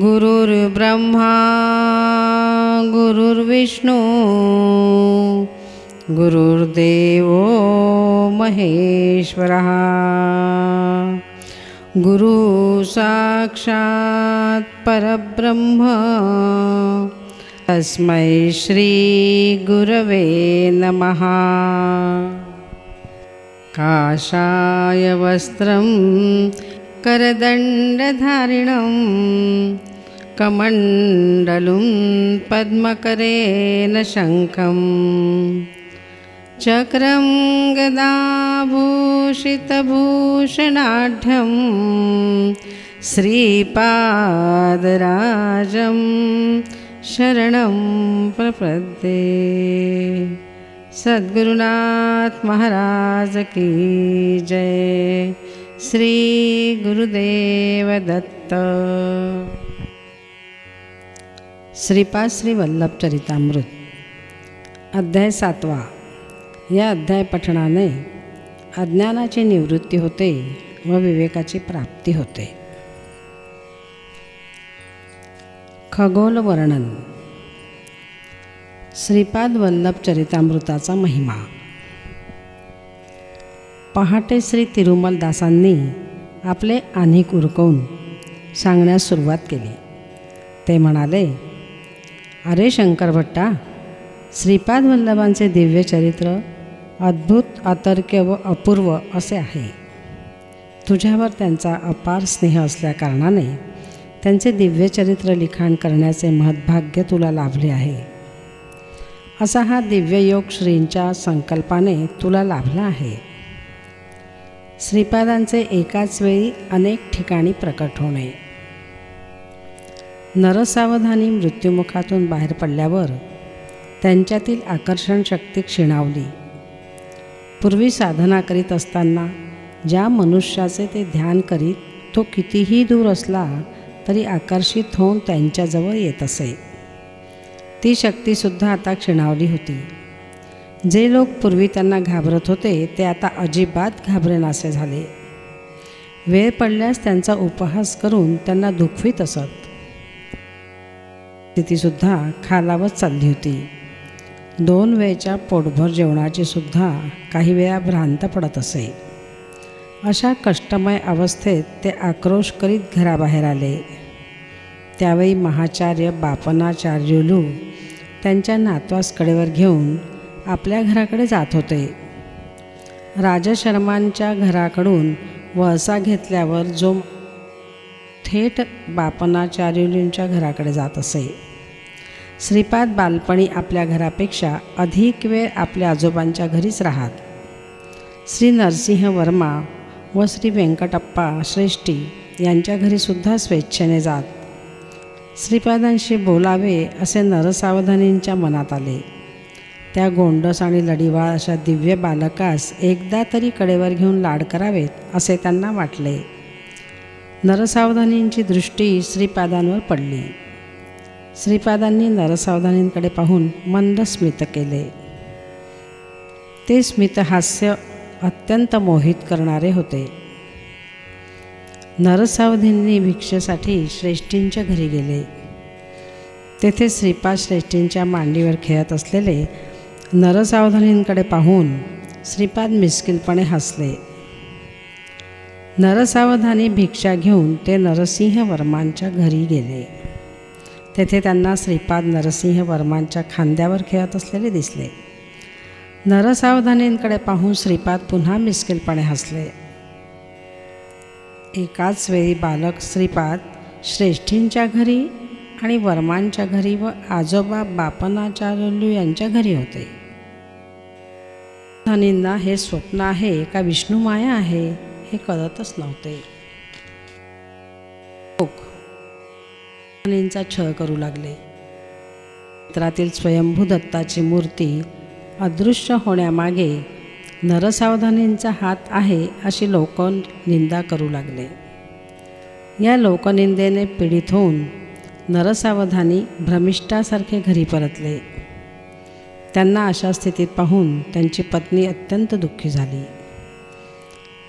गुरुर्ब्रह्मा गुरुर्विष्णू गुरुर्देवो महेश्वरः गुरु साक्षात् परब्रह्म तस्मै श्री गुरवे नमः। काषाय वस्त्रं करदण्डधारिणं कमण्डलुं पद्मकरेण शङ्खं चक्रं गदाभूषितभूषणाढ्यं श्रीपादराजं शरणं प्रपद्ये। सद्गुरुनाथ महाराज की जय। श्री गुरुदेव दत्त। श्रीपाद श्री वल्लभ चरितामृत अध्याय 7। या अध्याय पठणाने अज्ञानाची निवृत्ती होते व विवेकाची प्राप्ती होते। खगोल वर्णन। श्रीपाद वल्लभ चरितामृताचा महिमा। पहाटे श्री तिरुमलदासांनी आपले आनिक उरकवून सांगण्यास सुरुवात केली। ते म्हणाले, अरे शंकर भट्टा, श्रीपाद वल्लभांचे दिव्य चरित्र अद्भुत, अतर्क्य व अपूर्व असे आहे। तुझ्यावर त्यांचा अपार स्नेह असल्याकारणाने त्यांचे दिव्य चरित्र लिखाण करण्याचे महद्भाग्य तुला लाभले आहे। असा हा दिव्ययोग श्रींच्या संकल्पाने तुला लाभला आहे। श्रीपादांचे एकाच वेळी अनेक ठिकाणी प्रकट होणे। नरसावधानी मृत्युमुखातून बाहेर पडल्यावर त्यांच्यातील आकर्षण शक्ती क्षीणावली। पूर्वी साधना करीत असताना ज्या मनुष्याचे ते ध्यान करीत तो कितीही दूर असला तरी आकर्षित होऊन त्यांच्याजवळ येत असे, ती शक्तीसुद्धा आता क्षीणावली होती। जे लोक पूर्वी त्यांना घाबरत होते ते आता अजिबात घाबरेनासे झाले। वेळ पडल्यास त्यांचा उपहास करून त्यांना दुखवीत असत। स्थितीसुद्धा खालावत चालली होती। 2 वेळच्या पोटभर जेवणाची सुद्धा काही वेळा भ्रांत पडत असे। अशा कष्टमय अवस्थेत ते आक्रोश करीत घराबाहेर आले। त्यावेळी महाचार्य बापनाचार्युलू त्यांच्या नातवास कडेवर घेऊन आपल्या घराकडे जात होते। राजशर्मांच्या घराकडून वळसा घेतल्यावर जो थेट बापनाचार्युलूंच्या घराकडे जात असे। श्रीपाद बालपणी आपल्या घरापेक्षा अधिक वेळ आपल्या आजोबांच्या घरीच राहत। श्री नरसिंह वर्मा व श्री व्यंकटप्पा श्रेष्ठी यांच्या घरीसुद्धा स्वेच्छेने जात। श्रीपादांशी बोलावे असे नरसावधानींच्या मनात आले। त्या गोंडस आणि लढीवाळ अशा दिव्य बालकास एकदा तरी कडेवर घेऊन लाड करावेत असे त्यांना वाटले। नरसावधानींची दृष्टी श्रीपादांवर पडली। श्रीपादांनी नरसावधानींकडे पाहून मंद स्मित केले। ते स्मितहास्य अत्यंत मोहित करणारे होते। नरसावधानींनी भिक्षेसाठी श्रेष्ठींच्या घरी गेले। तेथे श्रीपाद श्रेष्ठींच्या मांडीवर खेळत असलेले नरसावधानींकडे पाहून श्रीपाद मिश्किलपणे हसले। नरसावधानी भिक्षा घेऊन ते नरसिंह वर्मांच्या घरी गेले। तेथे त्यांना श्रीपाद नरसिंह वर्मांच्या खांद्यावर खेळत असलेले दिसले। नरसावधानींकडे पाहून श्रीपाद पुन्हा मिश्किलपणे हसले। एकाच वेळी बालक श्रीपाद श्रेष्ठींच्या घरी आणि वर्मांच्या घरी व आजोबा बापनाचार्युलू यांच्या घरी होते। धानींना हे स्वप्न आहे का विष्णू माया आहे हे कळतच नव्हते। धानींचा छळ करू लागले। चित्रातील स्वयंभू दत्ताची मूर्ती अदृश्य होण्यामागे नरसावधानींचा हात आहे अशी लोकनिंदा करू लागले। या लोकनिंदेने पीडित होऊन नरसावधानी भ्रमिष्ठासारखे घरी परतले। त्यांना अशा स्थितीत पाहून त्यांची पत्नी अत्यंत दुःखी झाली।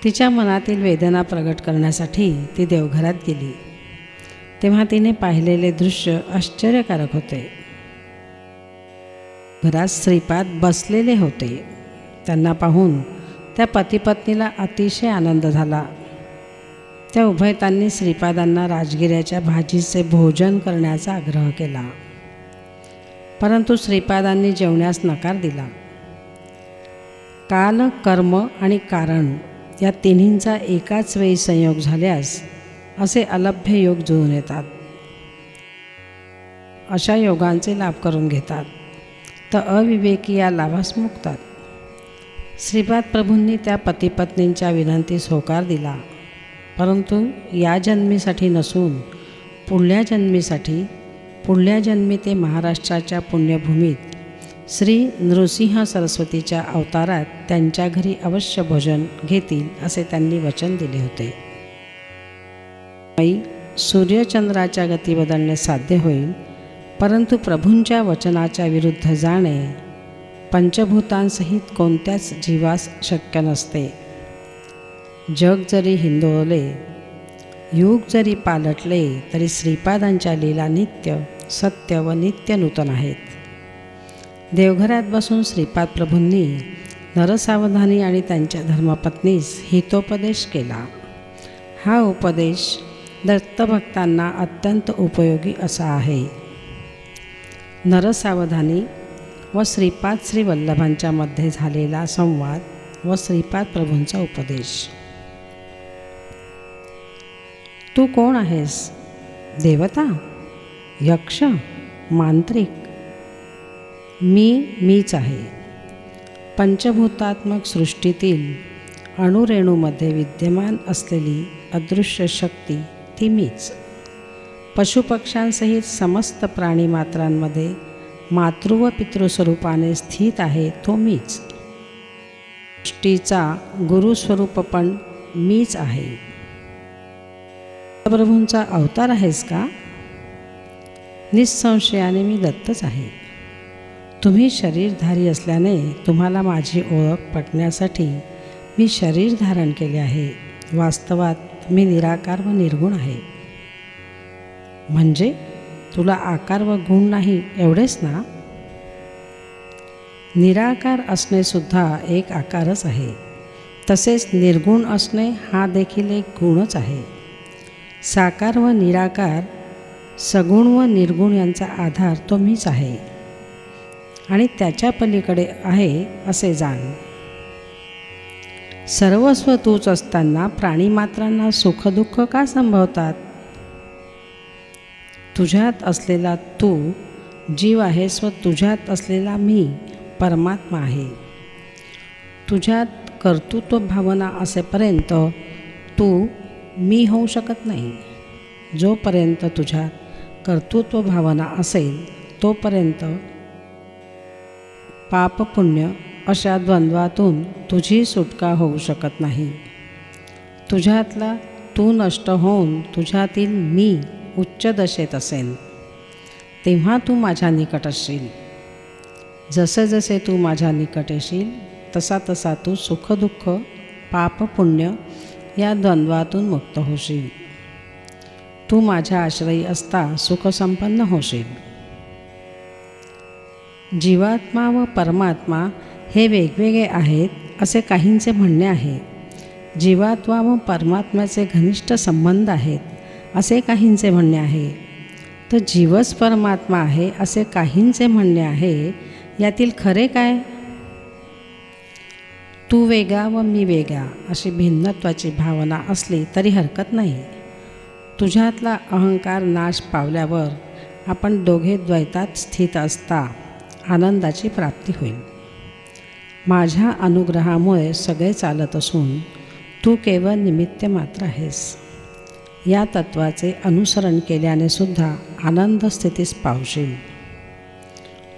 तिच्या मनातील वेदना प्रगट करण्यासाठी ती देवघरात गेली। तेव्हा तिने पाहिलेले दृश्य आश्चर्यकारक होते. घरात श्रीपाद बसलेले होते. त्यांना पाहून त्या पतिपत्नीला अतिशय आनंद झाला. त्या उभयतांनी श्रीपादांना राजगिऱ्याच्या भाजीचे भोजन करण्याचा आग्रह केला, परंतु श्रीपादांनी जेवण्यास नकार दिला. काल, कर्म आणि कारण या तिन्हींचा एकाच वेळी संयोग झाल्यास असे अलभ्य योग जुळून येतात. अशा योगांचे लाभ करून घेतात तर अविवेकी या लाभास मुक्तात. श्रीपाद प्रभूंनी त्या पतिपत्नींच्या विनंतीस होकार दिला, परंतु या जन्मीसाठी नसून पुढल्या जन्मी ते महाराष्ट्राच्या पुण्यभूमीत श्री नृसिंह सरस्वतीच्या अवतारात त्यांच्या घरी अवश्य भोजन घेतील असे त्यांनी वचन दिले होते. सूर्यचंद्राच्या गती बदलणे साध्य होईल, परंतु प्रभूंच्या वचनाच्या विरुद्ध जाणे पंचभूतांसहित कोणत्याच जीवास शक्य नसते. जग जरी हिंदोळले, युग जरी पालटले, तरी श्रीपादांच्या लीला नित्य सत्य व नित्य नूतन आहेत. देवघरात बसून श्रीपाद प्रभूंनी नरसावधानी आणि त्यांच्या धर्मपत्नीस हितोपदेश केला. हा उपदेश दत्तभक्तांना अत्यंत उपयोगी असा आहे. नरसावधानी व श्रीपाद श्री वल्लभांच्या मध्ये झालेला संवाद व श्रीपाद प्रभूंचा उपदेश. तू कोण आहेस? देवता, यक्ष, मांत्रिक? मीच आहे. पंचभूतात्मक सृष्टीतील अणुरेणूमध्ये विद्यमान असलेली अदृश्य शक्ती ती मीच. पशुपक्ष्यांसहित समस्त प्राणीमात्रांमध्ये मातृ व पितृस्वरूपाने स्थित आहे तो मीच. सृष्टीचा गुरुस्वरूप पण मीच आहे. प्रभूंचा अवतार आहेस का? निःसंशयाने मी दत्तच आहे. तुम्ही शरीरधारी असल्याने तुम्हाला माझी ओळख पटण्यासाठी मी शरीर धारण केले आहे. वास्तवात मी निराकार व निर्गुण आहे. म्हणजे तुला आकार व गुण नाही एवढेच ना? निराकार असणे सुद्धा एक आकारच आहे. तसेच निर्गुण असणे हा देखील एक गुणच आहे. साकार व निराकार, सगुण व निर्गुण यांचा आधार तो मीच आहे आणि त्याच्या पलीकडे आहे असे जाण. सर्वस्व तूच असताना प्राणीमात्रांना सुखदुःख का संभवतात? तुझ्यात असलेला तू जीव आहेस व तुझ्यात असलेला मी परमात्मा आहे. तुझ्यात कर्तृत्व भावना असेपर्यंत तू मी होऊ शकत नाही. जोपर्यंत तुझ्यात कर्तृत्व भावना असेल तोपर्यंत पाप पुण्य अशा द्वंद्वातून तुझी सुटका होऊ शकत नाही. तुझ्यातला तू नष्ट होऊन तुझ्यातील मी उच्च दशेत असेल तेव्हा तू माझ्या निकट असशील. जसे जसे तू माझ्या निकट येशील तसा तसा तू सुखदुःख पाप पुण्य या द्वंद्वातून मुक्त होशील. तू माझ्या आश्रयी असता सुखसंपन्न होशील. जीवात्मा व परमात्मा हे वेगवेगळे आहेत असे काहींचे म्हणणे आहे. जीवात्मा व परमात्म्याचे घनिष्ठ संबंध आहेत असे काहींचे म्हणणे आहे. तर जीवच परमात्मा आहे असे काहींचे म्हणणे आहे. यातील खरे काय? तू वेगळा व मी वेगळा अशी भिन्नत्वाची भावना असली तरी हरकत नाही. तुझ्यातला अहंकार नाश पावल्यावर आपण दोघे द्वैतात स्थित असता आनंदाची प्राप्ती होईल. माझ्या अनुग्रहामुळे सगळे चालत असून तू केवळ निमित्त मात्र आहेस. या तत्वाचे अनुसरण केल्याने सुद्धा आनंद स्थितीस पावशील.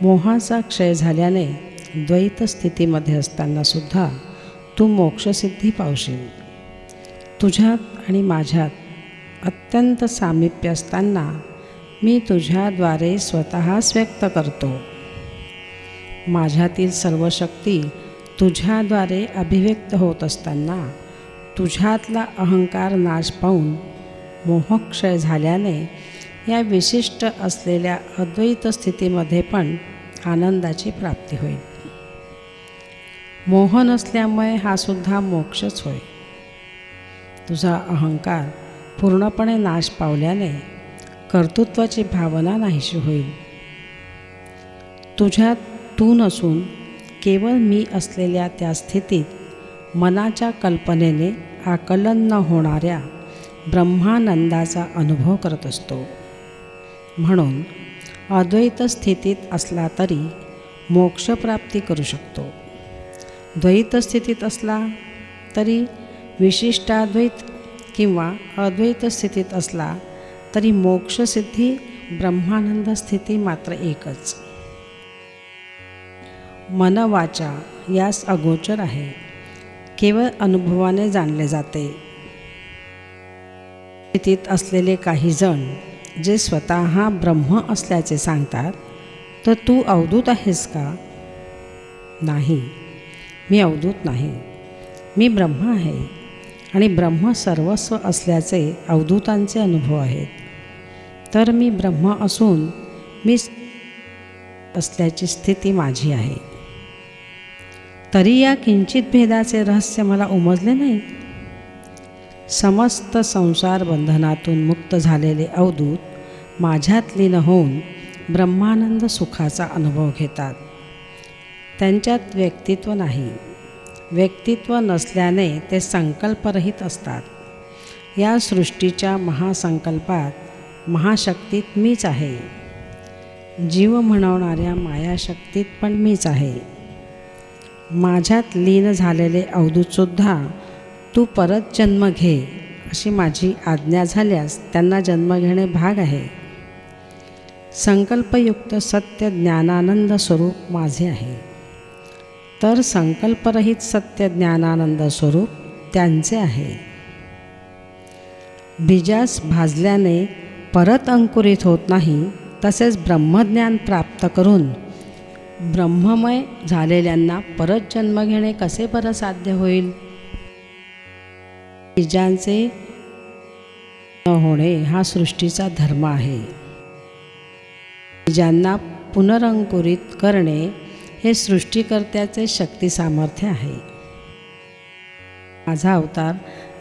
मोहाचा क्षय झाल्याने द्वैत स्थितीमध्ये असताना सुद्धा तू मोक्षसिद्धी पावशील. तुझ्यात आणि माझ्यात अत्यंत सामिप्य असताना मी तुझ्याद्वारे स्वतःच व्यक्त करतो. माझ्यातील सर्व शक्ती तुझ्याद्वारे अभिव्यक्त होत असताना तुझ्यातला अहंकार नाश पावून मोहक्षय झाल्याने या विशिष्ट असलेल्या अद्वैत स्थितीमध्ये पण आनंदाची प्राप्ती होईल. मोह नसल्यामुळे हा सुद्धा मोक्षच होय. तुझा अहंकार पूर्णपणे नाश पावल्याने कर्तृत्वाची भावना नाहीशी होईल. तुझ्यात तू नसून केवळ मी असलेल्या त्या स्थितीत मनाच्या कल्पनेने आकलन न होणाऱ्या ब्रह्मानंदाचा अनुभव करत असतो. म्हणून अद्वैत स्थितीत असला तरी मोक्षप्राप्ती करू शकतो. द्वैत स्थितीत असला तरी विशिष्टाद्वैत किंवा अद्वैत स्थितीत असला तरी मोक्षसिद्धी ब्रह्मानंद स्थिती मात्र एकच. मन वाचा यास अगोचर आहे, केवळ अनुभवाने जाणले जाते. स्थितीत असलेले काही जण जे स्वतः ब्रह्म असल्याचे सांगतात, तर तू अवधूत आहेस का? नाही, मी अवधूत नाही. मी ब्रह्म आहे आणि ब्रह्म सर्वस्व असल्याचे अवधूतांचे अनुभव आहेत. तर मी ब्रह्म असून मी असल्याची स्थिती माझी आहे. तरी या किंचित भेदाचे रहस्य मला उमजले नाही. समस्त संसार बंधनातून मुक्त झालेले अवधूत माझ्यात लीन होऊन ब्रह्मानंद सुखाचा अनुभव घेतात. त्यांच्यात व्यक्तित्व नाही. व्यक्तित्व नसल्याने ते संकल्परहित असतात. या सृष्टीच्या महासंकल्पात महाशक्तीत मीच आहे. जीव म्हणवणाऱ्या मायाशक्तीत पण मीच आहे. माझ्यात लीन झालेले अवधूतसुद्धा तू परत जन्म घे अशी माझी आज्ञा झाल्यास त्यांना जन्म घेणे भाग आहे. संकल्पयुक्त सत्य ज्ञानानंद स्वरूप माझे आहे, तर संकल्परहित सत्य ज्ञानानंद स्वरूप त्यांचे आहे. बीजास भाजल्याने परत अंकुरित होत नाही, तसेच ब्रह्मज्ञान प्राप्त करून ब्रह्ममय झालेल्यांना परत जन्म घेणे कसे बरं साध्य होईल? बीजांचे न होणे हा सृष्टीचा धर्म आहे. बीजांना पुनरंकुरित करणे हे सृष्टीकर्त्याचे शक्ती सामर्थ्य आहे. माझा अवतार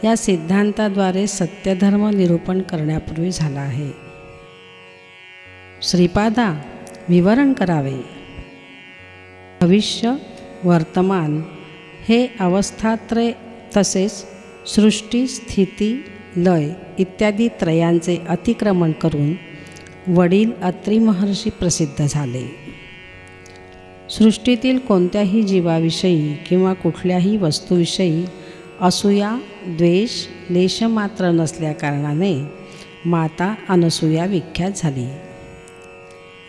या सिद्धांताद्वारे सत्यधर्म निरूपण करण्यापूर्वी झाला आहे. श्रीपादा, विवरण करावे. भविष्य वर्तमान हे अवस्थात्रय तसेच सृष्टी स्थिती लय इत्यादी त्रयांचे अतिक्रमण करून वडील अत्री महर्षी प्रसिद्ध झाले. सृष्टीतील कोणत्याही जीवाविषयी किंवा कुठल्याही वस्तूविषयी असूया द्वेष लेशमात्र नसल्याकारणाने माता अनसूया विख्यात झाली.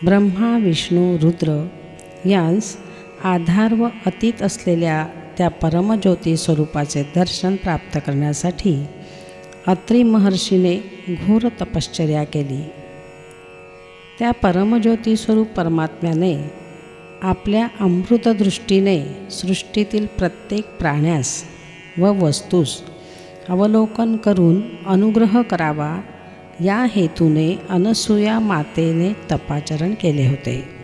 ब्रह्मा विष्णू रुद्र यांस आधार व अतीत असलेल्या त्या परमज्योती स्वरूपाचे दर्शन प्राप्त करण्यासाठी अत्री महर्षीने घोर तपश्चर्या केली. त्या परमज्योती स्वरूप परमात्म्याने आपल्या अमृतदृष्टीने सृष्टीतील प्रत्येक प्राण्यास व वस्तूस अवलोकन करून अनुग्रह करावा या हेतूने अनसूया मातेने तपाचरण केले होते.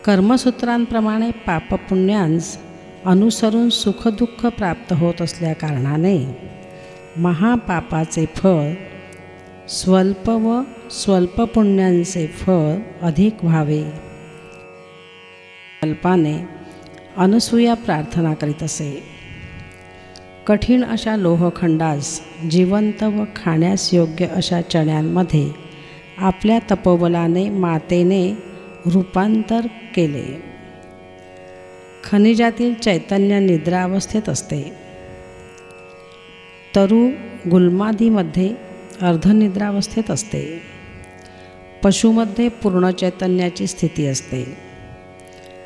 कर्मसूत्रांप्रमाणे पापपुण्यांस अनुसरून सुखदुःख प्राप्त होत असल्याकारणाने महापापाचे फळ स्वल्प व स्वल्पपुण्यांचे फळ अधिक व्हावे कल्पाने अनसूया प्रार्थना करीत असे. कठीण अशा लोहखंडास जिवंत व खाण्यास योग्य अशा चण्यांमध्ये आपल्या तपोबलाने मातेने रूपांतर केले. खनिजातील चैतन्य निद्रावस्थेत असते. तरु गुल्मादीमध्ये अर्धनिद्रावस्थेत असते. पशुमध्ये पूर्ण चैतन्याची स्थिती असते.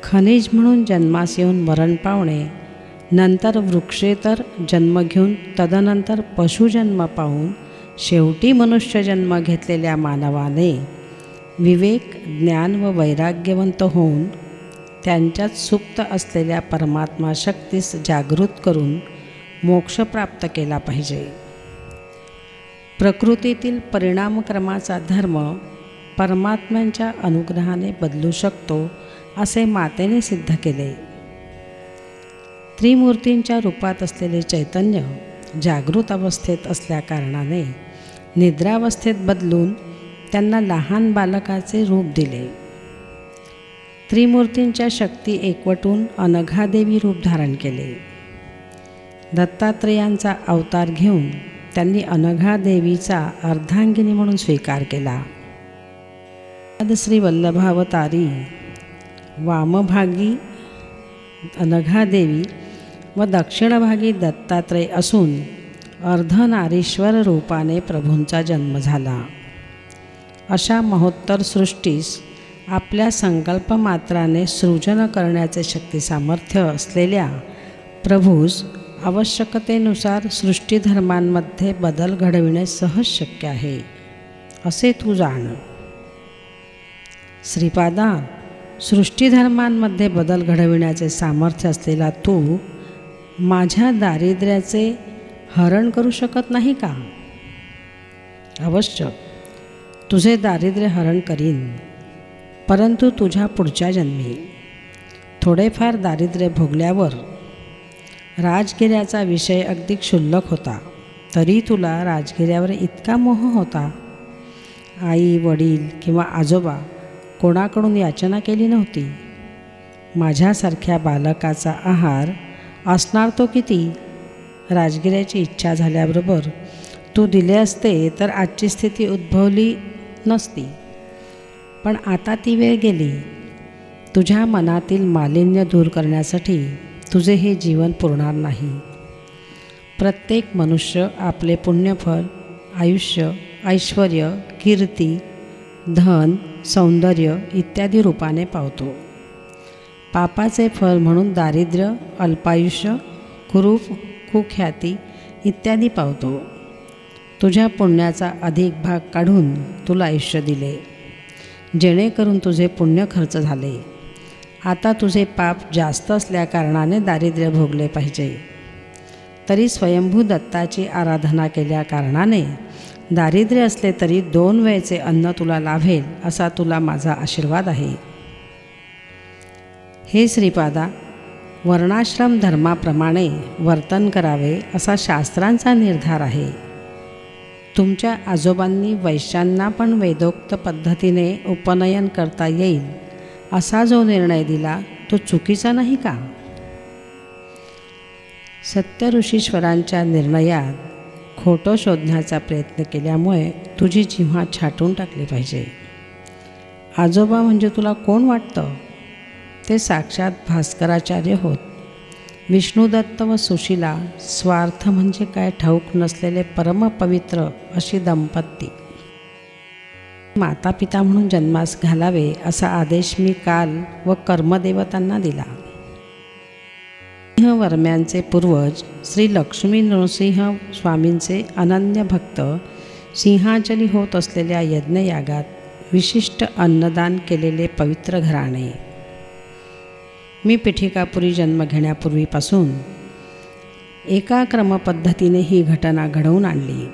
खनिज म्हणून जन्मास येऊन मरण पावणे, नंतर वृक्षेतर जन्म घेऊन तदनंतर पशुजन्म पाहून शेवटी मनुष्यजन्म घेतलेल्या मानवाने विवेक ज्ञान व वैराग्यवंत होऊन त्यांच्यात सुप्त असलेल्या परमात्मा शक्तीस जागृत करून मोक्ष प्राप्त केला पाहिजे. प्रकृतीतील परिणामक्रमाचा धर्म परमात्म्यांच्या अनुग्रहाने बदलू शकतो असे मातेने सिद्ध केले. त्रिमूर्तींच्या रूपात असलेले चैतन्य जागृत अवस्थेत असल्याकारणाने निद्रावस्थेत बदलून त्यांना लहान बालकाचे रूप दिले. त्रिमूर्तींच्या शक्ती एकवटून अनघादेवी रूप धारण केले. दत्तात्रेयांचा अवतार घेऊन त्यांनी अनघादेवीचा अर्धांगिनी म्हणून स्वीकार केला. श्री वल्लभावतारी वामभागी अनघादेवी व दक्षिणभागी दत्तात्रेय असून अर्धनारीश्वर रूपाने प्रभूंचा जन्म झाला. अशा महोत्तर सृष्टीस आपल्या संकल्पमात्राने सृजन करण्याचे शक्ती सामर्थ्य असलेल्या प्रभूस आवश्यकतेनुसार सृष्टीधर्मांमध्ये बदल घडविणे सहज शक्य आहे असे तू जाण. श्रीपादा, सृष्टीधर्मांमध्ये बदल घडविण्याचे सामर्थ्य असलेला तू माझ्या दारिद्र्याचे हरण करू शकत नाही का? अवश्य तुझे दारिद्र्य हरण करीन, परंतु तुझ्या पुढच्या जन्मी. थोडेफार दारिद्र्य भोगल्यावर राजगिऱ्याचा विषय अगदी क्षुल्लक होता, तरी तुला राजगिऱ्यावर इतका मोह होता. आई वडील किंवा आजोबा कोणाकडून याचना केली नव्हती. माझ्यासारख्या बालकाचा आहार असणार तो किती? राजगिऱ्याची इच्छा झाल्याबरोबर तू दिले असते तर आजची स्थिती उद्भवली नसती. पण आता ती वेळ गेली. तुझ्या मनातील मालिन्य दूर करण्यासाठी तुझे हे जीवन पुरणार नाही. प्रत्येक मनुष्य आपले पुण्यफळ आयुष्य, ऐश्वर, कीर्ती, धन, सौंदर्य इत्यादी रूपाने पावतो. पापाचे फळ म्हणून दारिद्र्य, अल्पायुष्य, कुरूप, कुख्याती इत्यादी पावतो. तुझ्या पुण्याचा अधिक भाग काढून तुला आयुष्य दिले, जेणेकरून तुझे पुण्य खर्च झाले. आता तुझे पाप जास्त असल्याकारणाने दारिद्र्य भोगले पाहिजे. तरी स्वयंभू दत्ताची आराधना केल्याकारणाने दारिद्र्य असले तरी 2 वेळचे अन्न तुला लाभेल असा तुला माझा आशीर्वाद आहे. हे श्रीपादा, वर्णाश्रम धर्माप्रमाणे वर्तन करावे असा शास्त्रांचा निर्धार आहे. तुमच्या आजोबांनी वैश्यांना पण वेदोक्त पद्धतीने उपनयन करता येईल असा जो निर्णय दिला तो चुकीचा नाही का? सत्य ऋषीश्वरांच्या निर्णयात खोटं शोधण्याचा प्रयत्न केल्यामुळे तुझी जिव्हा छाटून टाकली पाहिजे. आजोबा म्हणजे तुला कोण वाटतं? ते साक्षात भास्कराचार्य होत. विष्णुदत्त व सुशीला स्वार्थ म्हणजे काय ठाऊक नसलेले परमपवित्र अशी दंपती. मातापिता म्हणून जन्मास घालावे असा आदेश मी काल व कर्मदेवतांना दिला. सिंहवर्म्यांचे पूर्वज श्री लक्ष्मी नृसिंह स्वामींचे अनन्य भक्त सिंहाचली होत असलेल्या यज्ञयागात विशिष्ट अन्नदान केलेले पवित्र घराणे. मी पिठिकापुरी जन्म घेण्यापूर्वीपासून एका क्रमपद्धतीने ही घटना घडवून आणली.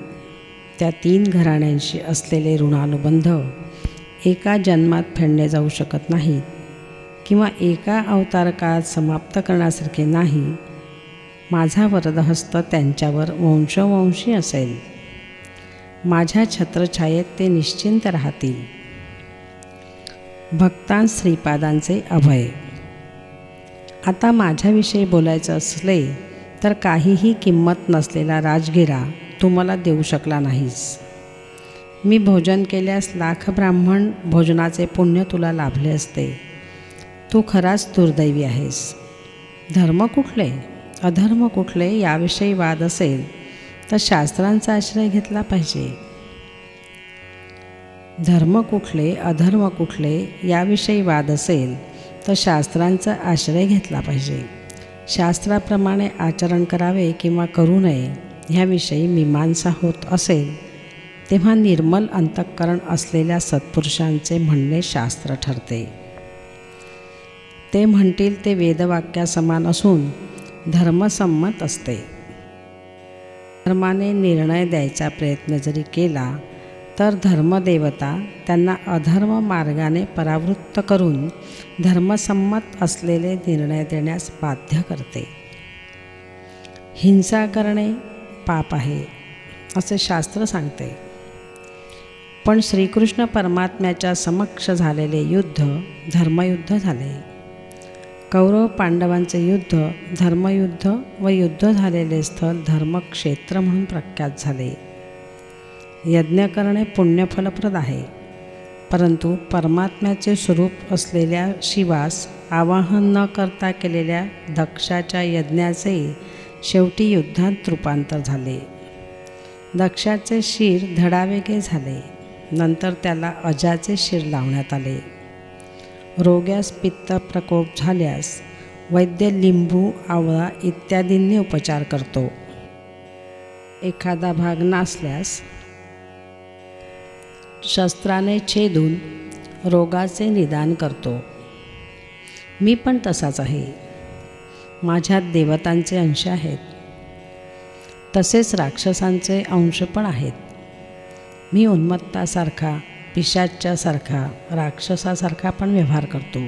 त्या 3 घराण्यांशी असलेले ऋणानुबंध एका जन्मात फेडणे जाऊ शकत नाहीत किंवा एका अवतारकाळात समाप्त करण्यासारखे नाही. माझा वरदहस्त त्यांच्यावर वंशोवंशी असेल. माझ्या छत्रछायेत ते निश्चिंत राहतील. भक्तां श्रीपादांचे अभय. आता माझ्याविषयी बोलायचं असले तर काहीही किंमत नसलेला राजगिरा तू मला देऊ शकला नाहीस. मी भोजन केल्यास लाख ब्राह्मण भोजनाचे पुण्य तुला लाभले असते. तू खराच दुर्दैवी आहेस. धर्म कुठले अधर्म कुठले याविषयी वाद असेल तर शास्त्रांचा आश्रय घेतला पाहिजे. धर्म कुठले अधर्म कुठले याविषयी वाद असेल तर शास्त्रांचा आश्रय घेतला पाहिजे. शास्त्राप्रमाणे आचरण करावे किंवा करू नये ह्याविषयी मीमांसा होत असेल तेव्हा निर्मल अंतःकरण असलेल्या सत्पुरुषांचे म्हणणे शास्त्र ठरते. ते म्हणतील ते वेदवाक्यासमान असून धर्मसंमत असते. धर्माने निर्णय द्यायचा प्रयत्न जरी केला तर धर्मदेवता त्यांना अधर्म मार्गाने परावृत्त करून धर्मसंमत असलेले निर्णय देण्यास बाध्य करते. हिंसा करणे पाप आहे असे शास्त्र सांगते. पण श्रीकृष्ण परमात्म्याच्या समक्ष झालेले युद्ध धर्मयुद्ध झाले. कौरव पांडवांचे युद्ध धर्मयुद्ध व युद्ध झालेले स्थळ धर्मक्षेत्र म्हणून प्रख्यात झाले. यज्ञ करणे पुण्यफलप्रद आहे, परंतु परमात्म्याचे स्वरूप असलेल्या शिवास आवाहन न करता केलेल्या दक्षाच्या यज्ञाचे शेवटी युद्धात रूपांतर झाले. दक्षाचे शिर धडावेगळे झाले. नंतर त्याला अजाचे शिर लावण्यात आले. रोग्यास पित्त प्रकोप झाल्यास वैद्य लिंबू आवळा इत्यादींनी उपचार करतो. एखादा भाग नासल्यास शस्त्राने छेदून रोगाचे निदान करतो. मी पण तसाच आहे. माझ्यात देवतांचे अंश आहेत, तसेच राक्षसांचे अंश पण आहेत. मी उन्मत्तासारखा, पिशाच्यासारखा, राक्षसासारखा पण व्यवहार करतो.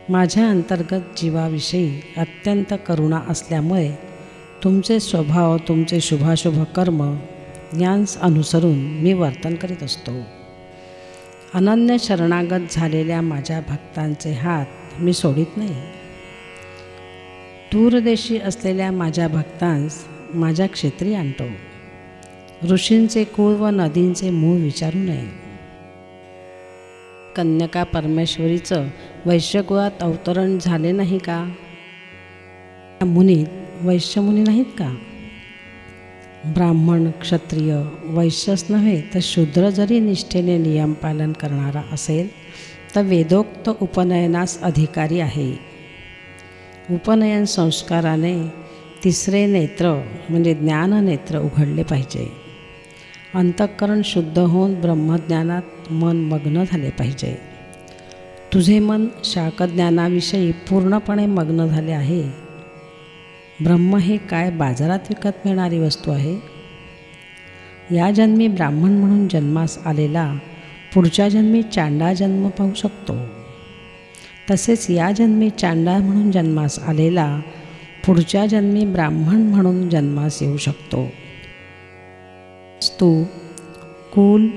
माझ्या अंतर्गत जीवाविषयी अत्यंत करुणा असल्यामुळे तुमचे स्वभाव, तुमचे शुभाशुभ कर्म यांस अनुसरून मी वर्तन करीत असतो. अनन्य शरणागत झालेल्या माझ्या भक्तांचे हात मी सोडित नाही. दूरदेशी असलेल्या माझ्या भक्तांस माझ्या क्षेत्री आणतो. ऋषींचे कुळ व नदींचे मूळ विचारू नये. कन्यका परमेश्वरीचं वैश्यकुळात अवतरण झाले नाही का? मुनीत वैश्यमुनी नाहीत का? ब्राह्मण, क्षत्रिय, वैश्यच नव्हे तर शूद्र जरी निष्ठेने नियम पालन करणारा असेल तर वेदोक्त उपनयनास अधिकारी आहे. उपनयन संस्काराने तिसरे नेत्र म्हणजे ज्ञाननेत्र उघडले पाहिजे. अंतःकरण शुद्ध होऊन ब्रह्मज्ञानात मन मग्न झाले पाहिजे. तुझे मन शाकज्ञानाविषयी पूर्णपणे मग्न झाले आहे. ब्रह्म हे काय बाजारात विकत मिळणारी वस्तू आहे? या जन्मी ब्राह्मण म्हणून जन्मास आलेला पुढच्या जन्मी चांडाळ जन्म पाहू शकतो. तसेच या जन्मी चांडाळ म्हणून जन्मास आलेला पुढच्या जन्मी ब्राह्मण म्हणून जन्मास येऊ शकतो. तू कुल,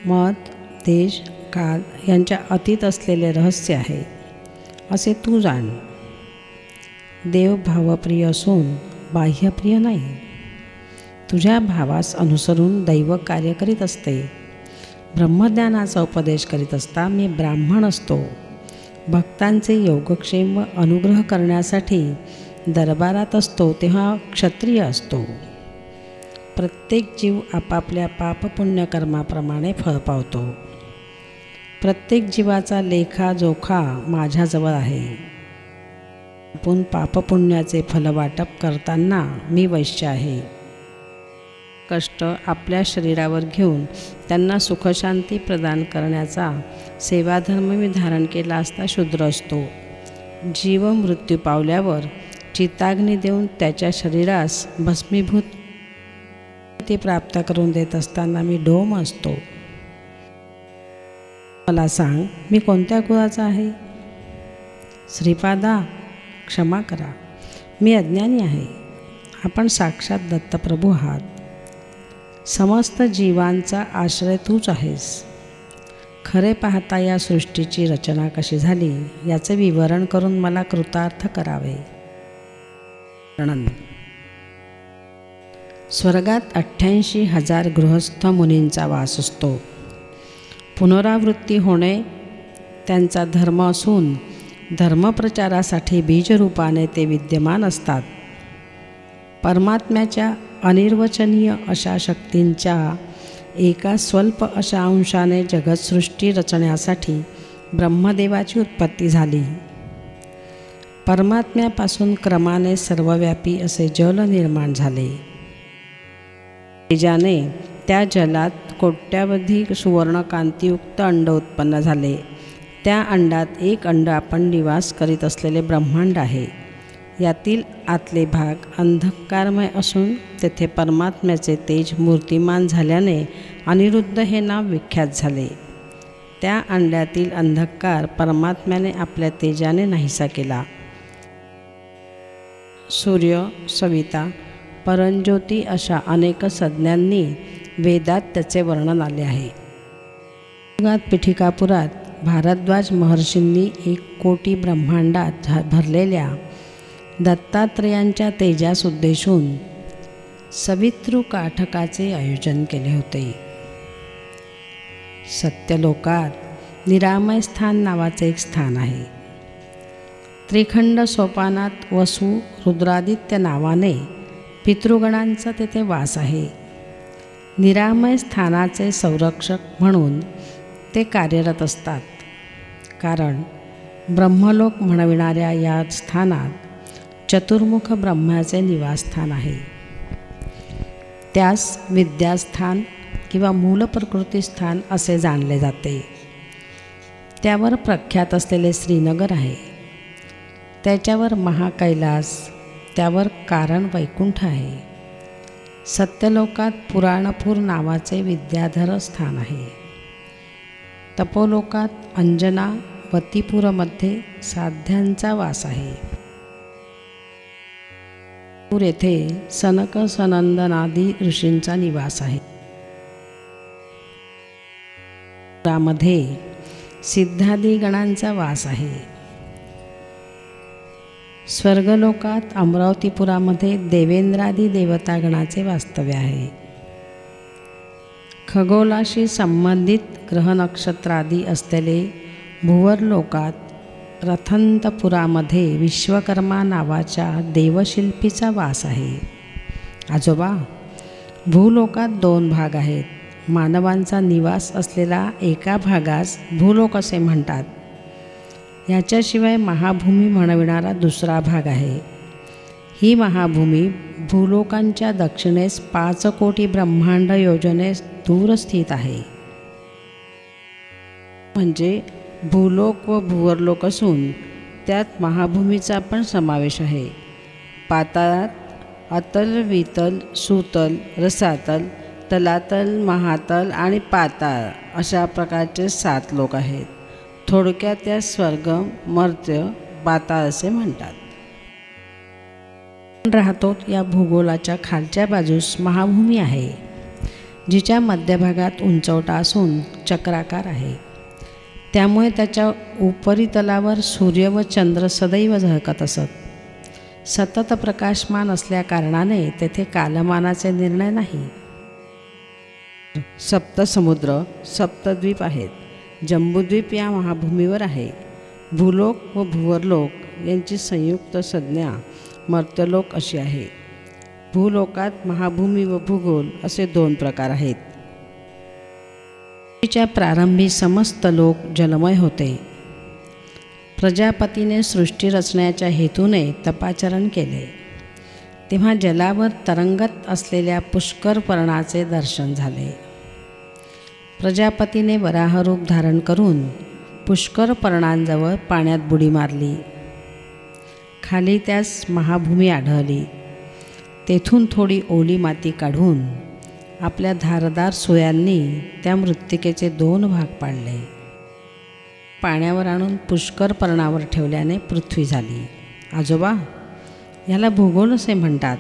मत, देश, काल यांच्या अतीत असलेले रहस्य आहे असे तू जाण. देव भावप्रिय असून बाह्यप्रिय नाही. तुझ्या भावास अनुसरून दैव कार्य करीत असते. ब्रह्मज्ञानाचा उपदेश करीत असता मी ब्राह्मण असतो. भक्तांचे योगक्षेम व अनुग्रह करण्यासाठी दरबारात असतो तेव्हा क्षत्रिय असतो. प्रत्येक जीव आपापल्या पापपुण्यकर्माप्रमाणे फळ पावतो. प्रत्येक जीवाचा लेखाजोखा माझ्याजवळ आहे. आपण पापपुण्याचे फलवाटप करताना मी वैश्य आहे. कष्ट आपल्या शरीरावर घेऊन त्यांना सुखशांती प्रदान करण्याचा सेवाधर्म मी धारण केला असता शूद्र असतो. जीव मृत्यू पावल्यावर चिताग्नी देऊन त्याच्या शरीरास भस्मीभूत ते प्राप्त करून देत असताना मी डोम असतो. मला सांग, मी कोणत्या कुळाचा आहे? श्रीपादा, क्षमा करा, मी अज्ञानी आहे. आपण साक्षात दत्तप्रभू आहात. समस्त जीवांचा आश्रय तूच आहेस. खरे पाहता या सृष्टीची रचना कशी झाली याचे विवरण करून मला कृतार्थ करावे. स्वर्गात 88,000 गृहस्थ मुनींचा वास असतो. पुनरावृत्ती होणे त्यांचा धर्म असून धर्मप्रचारासाठी बीजरूपाने ते विद्यमान असतात. परमात्म्याच्या अनिर्वचनीय अशा शक्तींच्या एका स्वल्प अशा अंशाने जगतसृष्टी रचण्यासाठी ब्रह्मदेवाची उत्पत्ती झाली. परमात्म्यापासून क्रमाने सर्वव्यापी असे जल निर्माण झाले. तेजाने त्या जलात कोट्यावधी सुवर्णकांतीयुक्त अंड उत्पन्न झाले. त्या अंडात एक अंड आपण निवास करीत असलेले ब्रह्मांड आहे. यातील आतले भाग अंधकारमय असून तेथे परमात्म्याचे तेज मूर्तिमान झाल्याने अनिरुद्ध हे नाव विख्यात झाले. त्या अंड्यातील अंधकार परमात्म्याने आपल्या तेजाने नाहीसा केला. सूर्य, सविता, परंज्योती अशा अनेक संज्ञांनी वेदात त्याचे वर्णन आले आहे. पिठिकापुरात भारद्वाज महर्षींनी 1 कोटी ब्रह्मांडात भरलेल्या दत्तात्रेयांच्या तेजास उद्देशून सवितृकाठकाचे आयोजन केले होते. सत्यलोकात निरामय स्थान नावाचे एक स्थान आहे. त्रिखंड सोपानात वसु रुद्रादित्य नावाने पितृगणांचा तेथे वास आहे. निरामय स्थानाचे संरक्षक म्हणून ते कार्यरत असतात. कारण ब्रह्मलोक म्हणविणाऱ्या या स्थानात चतुर्मुख ब्रह्माचे निवासस्थान आहे. त्यास विद्यास्थान किंवा मूल प्रकृती स्थान असे जाणले जाते. त्यावर प्रख्यात असलेले श्रीनगर आहे. त्याच्यावर महाकैलास, त्यावर कारण वैकुंठ आहे. सत्यलोकात पुराणपूर नावाचे विद्याधर स्थान आहे. तपोलोकात अंजना वतीपुरमध्ये साध्यांचा वास आहे. पूर येथे सनक सनंदनादी ऋषींचा निवास आहे. पुरामध्ये सिद्धादी गणांचा वास आहे. स्वर्गलोकात अमरावतीपुरामध्ये देवेंद्रादी देवतागणाचे वास्तव्य आहे. खगोलाशी संबंधित ग्रहनक्षत्रादी असलेले भुवरलोकात रथंतपुरामध्ये विश्वकर्मा नावाच्या देवशिल्पीचा वास आहे. आजोबा, भूलोकात 2 भाग आहेत. मानवांचा निवास असलेला एका भागास भूलोक असे म्हणतात. याच्याशिवाय महाभूमी म्हणविणारा दुसरा भाग आहे. ही महाभूमी भूलोकांच्या दक्षिणेस 5 कोटी ब्रह्मांड योजनेस दूर स्थित आहे. म्हणजे भूलोक व भुवरलोक असून त्यात महाभूमीचा पण समावेश आहे. पाताळात अतल, वितल, सुतल, रसातल, तलातल, महातल आणि पाताळ अशा प्रकारचे 7 लोक आहेत. थोडक्यात त्या स्वर्ग, मर्त्य, पाताळ असे म्हणतात. राहतो या भूगोलाच्या खालच्या बाजूस महाभूमी आहे, जिच्या मध्यभागात उंचवटा असून चक्राकार आहे. त्यामुळे त्याच्या उपरितलावर सूर्य व चंद्र सदैव झळकत असत. सतत प्रकाशमान असल्याकारणाने तेथे कालमानाचे निर्णय नाही. 7 समुद्र, 7 आहेत. जंबूद्वीप या महाभूमीवर आहे. भूलोक व भुवरलोक यांची संयुक्त संज्ञा मर्त्यलोक अशी आहे. भूलोकात महाभूमी व भूगोल असे 2 प्रकार आहेत. सृष्टीच्या प्रारंभी समस्त लोक जलमय होते. प्रजापतीने सृष्टी रचण्याच्या हेतूने तपाचरण केले. तेव्हा जलावर तरंगत असलेल्या पुष्कर पर्णाचे दर्शन झाले. प्रजापतीने वराहरूप धारण करून पुष्कर पर्णांजवळ पाण्यात बुडी मारली. खाली त्यास महाभूमी आढळली. तेथून थोडी ओली माती काढून आपल्या धारदार सुयांनी त्या मृत्तिकेचे 2 भाग पाडले. पाण्यावर आणून पुष्कर पर्णावर ठेवल्याने पृथ्वी झाली. आजोबा, याला भूगोल असे म्हणतात.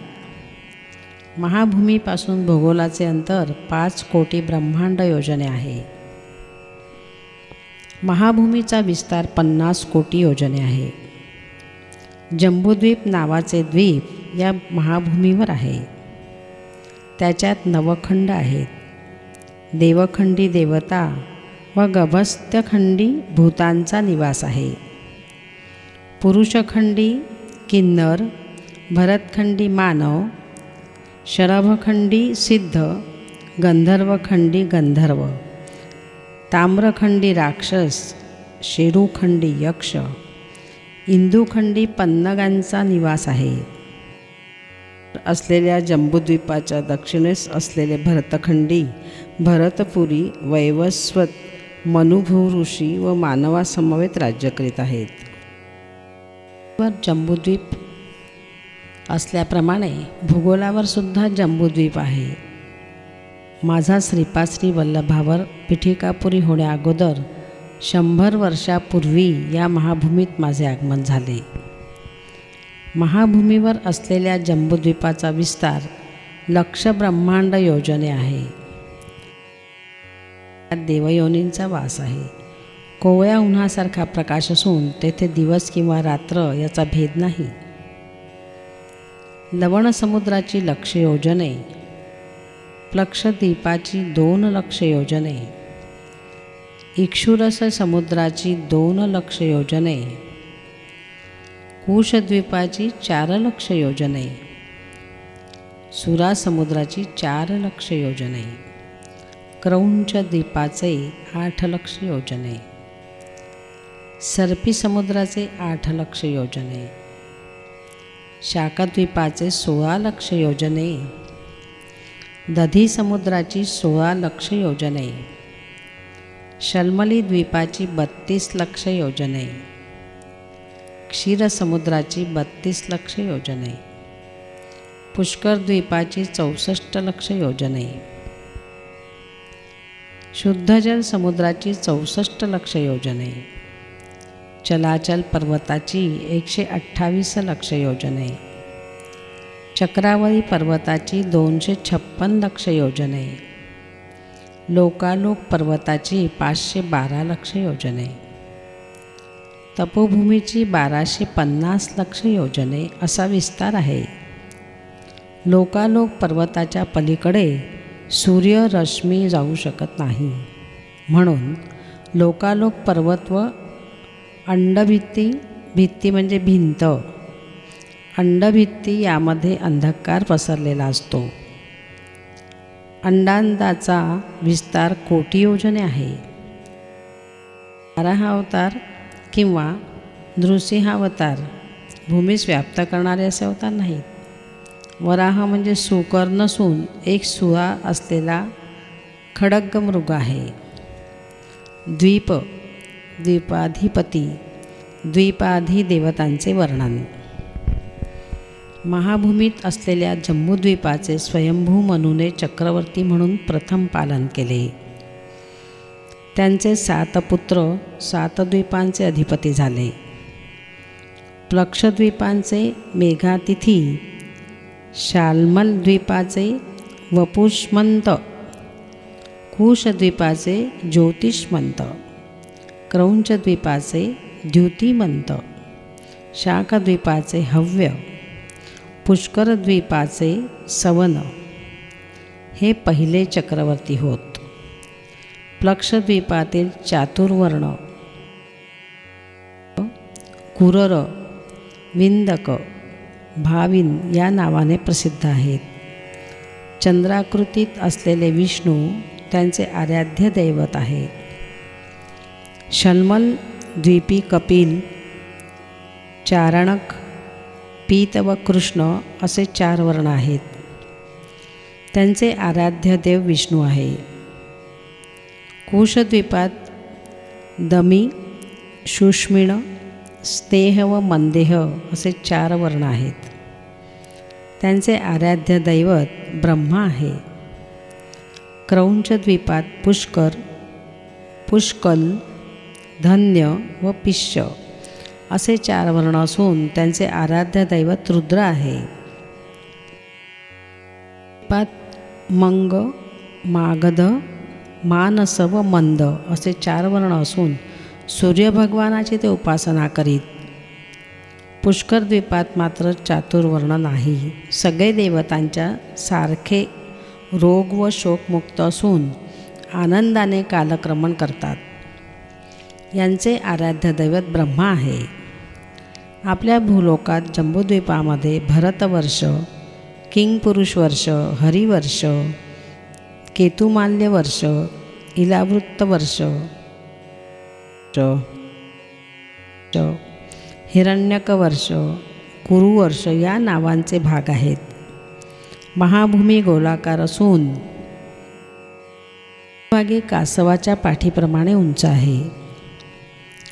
महाभूमीपासून भूगोलाचे अंतर 5 कोटी ब्रह्मांड योजने आहे. महाभूमीचा विस्तार 50 कोटी योजने आहे. जंबूद्वीप नावाचे द्वीप या महाभूमीवर आहे. त्याच्यात 9 खंड आहेत. देवखंडी देवता व गभस्थखंडी भूतांचा निवास आहे. पुरुषखंडी किन्नर, भरतखंडी मानव, शरभखंडी सिद्ध, गंधर्वखंडी गंधर्व, ताम्रखंडी राक्षस, शेरूखंडी यक्ष, इंदुखंडी पन्नगांचा निवास आहे. असलेल्या जंबूद्वीपाच्या दक्षिणेस असलेले भरतखंडी भरतपुरी वैवस्वत, मनुभू ऋषी व मानवासमवेत राज्य करीत आहेत. जंबूद्वीप असल्याप्रमाणे भूगोलावर सुद्धा जम्बूद्वीप आहे. माझा श्रीपाद श्री वल्लभावर पीठिकापुरी होण्या अगोदर 100 वर्षापूर्वी या महाभूमीत माझे आगमन झाले. महाभूमीवर असलेल्या जम्बूद्वीपाचा विस्तार 1,00,000 ब्रह्मांड योजने आहे. त्यात देवयोनींचा वास आहे. कोवळ्या उन्हासारखा प्रकाश असून तेथे दिवस किंवा रात्र याचा भेद नाही. लवण समुद्राची 1,00,000 योजने, प्लक्षद्वीपाची 2,00,000 योजने, इक्षुरस समुद्राची 2,00,000 योजने, कुशद्वीपाची 4,00,000 योजने, सुरा समुद्राची 4,00,000 योजने, क्रौंच द्वीपाचे 8,00,000 योजने, सर्पी समुद्राचे 8,00,000 योजने, शाकद्वीपाचे 16,00,000 योजने, दधी समुद्राची 16,00,000 योजने, शल्मली द्वीपाची 32,00,000 योजने, क्षीरसमुद्राची 32,00,000 योजने, पुष्कर द्वीपाची 64,00,000 योजने, शुद्धजल समुद्राची 64,00,000 योजने, चलाचल पर्वताची 128,00,000 योजने, चक्रावळी पर्वताची 256,00,000 योजने, लोकालोक पर्वताची 512,00,000 योजने, तपोभूमीची 1,250,00,000 योजने असा विस्तार आहे. लोकालोक पर्वताच्या पलीकडे सूर्यरश्मी जाऊ शकत नाही, म्हणून लोकालोक पर्वत व अंडभित्ती म्हणजे भिंत, अंडभित्ती यामध्ये अंधकार पसरलेला असतो. अंडांदाचा विस्तार 1,00,00,000 योजने आहे. वराहावतार किंवा नृसिंहावतार भूमीस व्याप्त करणारे असे अवतार नाहीत. वराह म्हणजे सुकर नसून एक सुळा असलेला खड्ग मृग आहे. द्वीप, द्वीपाधिपती, द्वीपाधी देवतांचे वर्णन. महाभूमीत असलेल्या जम्बूद्वीपाचे स्वयंभू मनूने चक्रवर्ती म्हणून प्रथम पालन केले. त्यांचे 7 पुत्र 7 द्वीपांचे अधिपती झाले. प्लक्षद्वीपांचे मेघातिथी, शाल्मल द्वीपाचे वपुष्मंत, कुशद्वीपाचे ज्योतिष्मंत, क्रौंचद्वीपाचे द्युतिमंत, शाकद्वीपाचे हव्य, पुष्करद्वीपाचे सवन हे पहिले चक्रवर्ती होत. प्लक्षद्वीपातील चातुर्वर्ण, कुरर, विंदक, भाविन या नावाने प्रसिद्ध आहेत. चंद्राकृतीत असलेले विष्णू त्यांचे आराध्य दैवत आहे. शल्मल द्वीपी कपिल, चारणक, पीत व कृष्ण असे 4 वर्ण आहेत. त्यांचे आराध्य देव विष्णू आहे. कुशद्वीपात दमी, शुष्मिण, स्नेह व मंदेह असे 4 वर्ण आहेत. त्यांचे आराध्य दैवत ब्रह्मा आहे. क्रौंचद्वीपात पुष्कर, पुष्कल, धन्य व पिश्य असे 4 वर्ण असून त्यांचे आराध्य दैवत रुद्र आहे. पात मंग, मागध, मानस व मंद असे 4 वर्ण असून सूर्यभगवानाची ते उपासना करीत. पुष्कर द्वीपात मात्र चातुर्वर्ण नाही. सगळे देवतांच्या सारखे रोग व शोकमुक्त असून आनंदाने कालक्रमण करतात. यांचे आराध्य दैवत ब्रह्मा आहे. आपल्या भूलोकात जम्बूद्वीपामध्ये भरतवर्ष, किंगपुरुष वर्ष, हरिवर्ष, केतुमाल्य वर्ष, इलावृत्त वर्ष, हिरण्यक वर्ष, कुरुवर्ष या नावांचे भाग आहेत. महाभूमी गोलाकार असून भागी कासवाच्या पाठीप्रमाणे उंच आहे.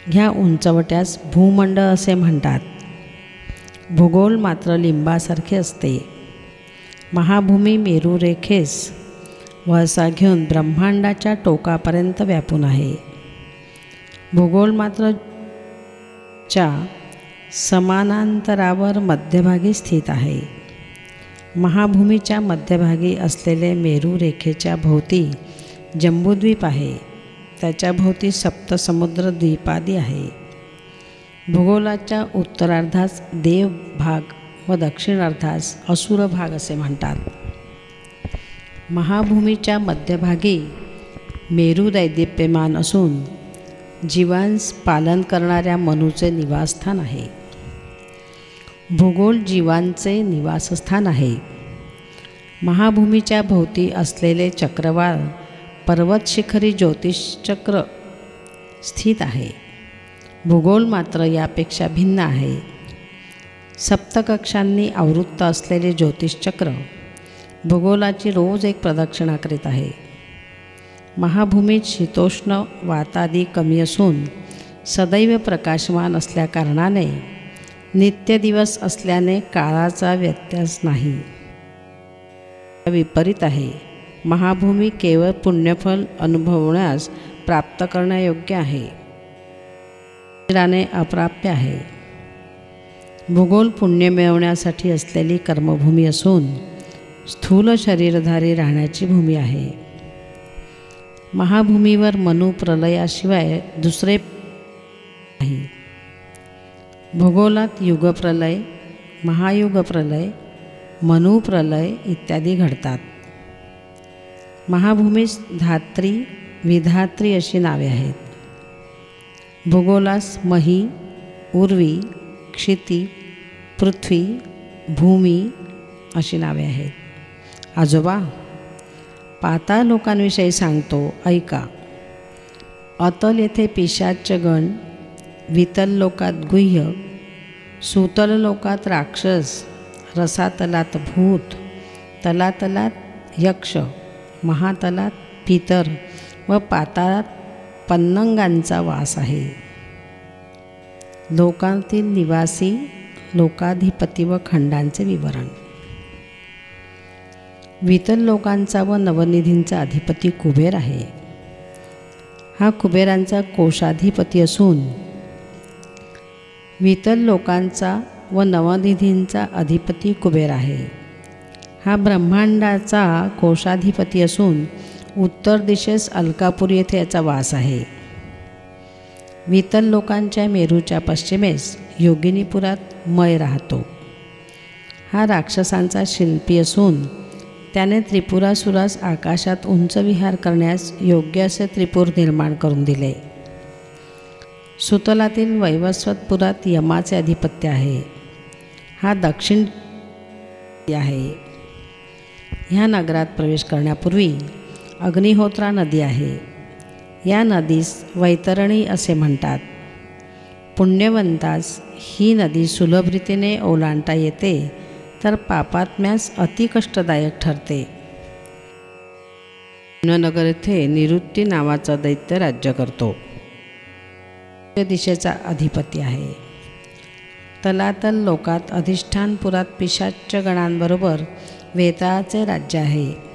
ह्या उंचवट्यास भूमंडळ असे म्हणतात. भूगोल मात्र लिंबासारखे असते. महाभूमी मेरू रेखेस वळसा घेऊन ब्रह्मांडाच्या टोकापर्यंत व्यापून आहे. भूगोल मात्र च्या समानांतरावर मध्यभागी स्थित आहे. महाभूमीच्या मध्यभागी असलेले मेरू रेखेच्या भोवती जंबूद्वीप आहे. त्याच्या भोवती सप्तसमुद्र द्वीपादी आहे. भूगोलाच्या उत्तरार्धास देव भाग व दक्षिणार्धास असुर भाग असे म्हणतात. महाभूमीच्या मध्यभागी मेरू दैदिप्यमान असून जीवांस पालन करणाऱ्या मनूचे निवासस्थान आहे. भूगोल जीवांचे निवासस्थान आहे. महाभूमीच्या भोवती असलेले चक्रवाळ पर्वत शिखरी ज्योतिषचक्र स्थित आहे. भूगोल मात्र यापेक्षा भिन्न आहे. सप्तकक्षांनी आवृत्त असलेले ज्योतिषचक्र भूगोलाची रोज एक प्रदक्षिणा करीत आहे. महाभूमीत शीतोष्ण वातादी कमी असून सदैव प्रकाशमान असल्याकारणाने नित्य दिवस असल्याने काळाचा व्यत्यास नाही. विपरीत आहे. महाभूमी केवळ पुण्यफल अनुभवण्यास प्राप्त करण्यायोग्य आहे. शरीराने अप्राप्य आहे. भूगोल पुण्य मिळवण्यासाठी असलेली कर्मभूमी असून स्थूल शरीरधारी राहण्याची भूमी आहे. महाभूमीवर मनु प्रलयाशिवाय दुसरे नाही. भूगोलात युगप्रलय, महायुगप्रलय, मनुप्रलय इत्यादी घडतात. महाभूमीस धात्री, विधात्री अशी नावे आहेत. भूगोलास मही, उर्वी, क्षिती, पृथ्वी, भूमी अशी नावे आहेत. आजोबा, पाताळ लोकांविषयी सांगतो, ऐका. अतल येथे पिशाच्य गण, वितल लोकात गुह्य, सुतल लोकात राक्षस, रसातलात भूत, तलातलात यक्ष, महातलात पितर व पाताळात पन्नंगांचा वास आहे. लोकांतील निवासी, लोकाधिपती व खंडांचे विवरण. वितल लोकांचा व नवनिधींचा अधिपती कुबेर आहे. हा कुबेरांचा कोशाधिपती असून वितल लोकांचा व नवनिधींचा अधिपती कुबेर आहे. हा ब्रह्मांडाचा कोशाधिपती असून उत्तर दिशेस अलकापूर येथे याचा वास आहे. वितल लोकांच्या मेरूच्या पश्चिमेस योगिनीपुरात मय राहतो. हा राक्षसांचा शिल्पी असून त्याने त्रिपुरासुरास आकाशात उंच विहार करण्यास योग्य असे त्रिपुर निर्माण करून दिले. सुतलातील वैवस्वतपुरात यमाचे अधिपत्य आहे. हा दक्षिण आहे. ह्या नगरात प्रवेश करण्यापूर्वी अग्निहोत्रा नदी आहे. या नदीस वैतरणी असे म्हणतात. पुण्यवंतास ही नदी सुलभ रीतीने ओलांडता येते, तर पापात्म्यास अति कष्टदायक ठरते. नगर येथे निवृत्ती नावाचा दैत्य राज्य करतो. दिशेचा अधिपती आहे. तलातल लोकात अधिष्ठानपुरात पिशाच्य गणांबरोबर वेताळाचे राज्य आहे.